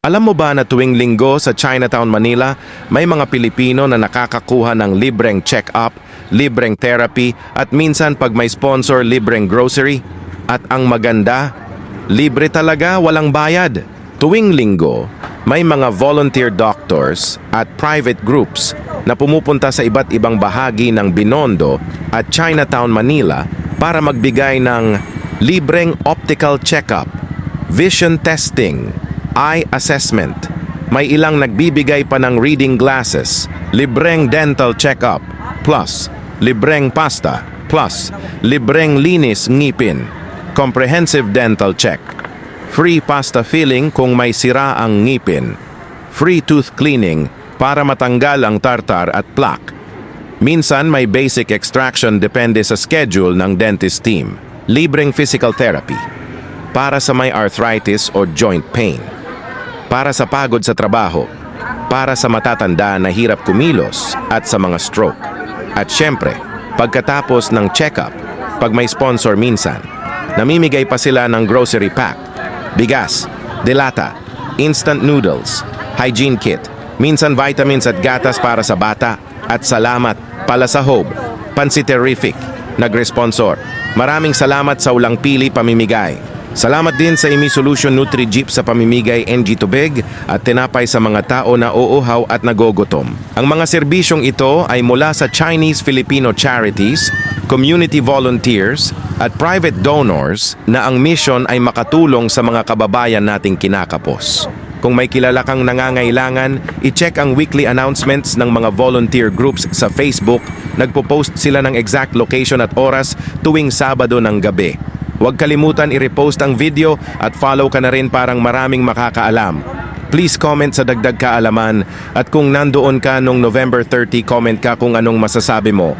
Alam mo ba na tuwing linggo sa Chinatown, Manila, may mga Pilipino na nakakakuha ng libreng check-up, libreng therapy, at minsan pag may sponsor, libreng grocery? At ang maganda, libre talaga, walang bayad. Tuwing linggo, may mga volunteer doctors at private groups na pumupunta sa iba't ibang bahagi ng Binondo at Chinatown, Manila para magbigay ng libreng optical check-up, vision testing, eye assessment. May ilang nagbibigay pa ng reading glasses, libreng dental check-up, plus libreng pasta, plus libreng linis ngipin, comprehensive dental check, free pasta filling kung may sira ang ngipin, free tooth cleaning para matanggal ang tartar at plaque. Minsan may basic extraction depende sa schedule ng dentist team, libreng physical therapy, para sa may arthritis o joint pain, para sa pagod sa trabaho, para sa matatanda na hirap kumilos at sa mga stroke. At syempre, pagkatapos ng check-up, pag may sponsor minsan, namimigay pa sila ng grocery pack, bigas, delata, instant noodles, hygiene kit, minsan vitamins at gatas para sa bata, at salamat pala sa Hope, Pansy-Terrific, nag-responsor. Maraming salamat sa ulang pili pamimigay. Salamat din sa Imi Solution Nutri-Jeep sa pamimigay NG Tubig at tinapay sa mga tao na uuhaw at nagogutom. Ang mga serbisyong ito ay mula sa Chinese-Filipino charities, community volunteers at private donors na ang mission ay makatulong sa mga kababayan nating kinakapos. Kung may kilala kang nangangailangan, i-check ang weekly announcements ng mga volunteer groups sa Facebook. Nagpo-post sila ng exact location at oras tuwing Sabado ng gabi. Huwag kalimutan i-repost ang video at follow ka na rin parang maraming makakaalam. Please comment sa dagdag kaalaman at kung nandoon ka nung November 30, comment ka kung anong masasabi mo.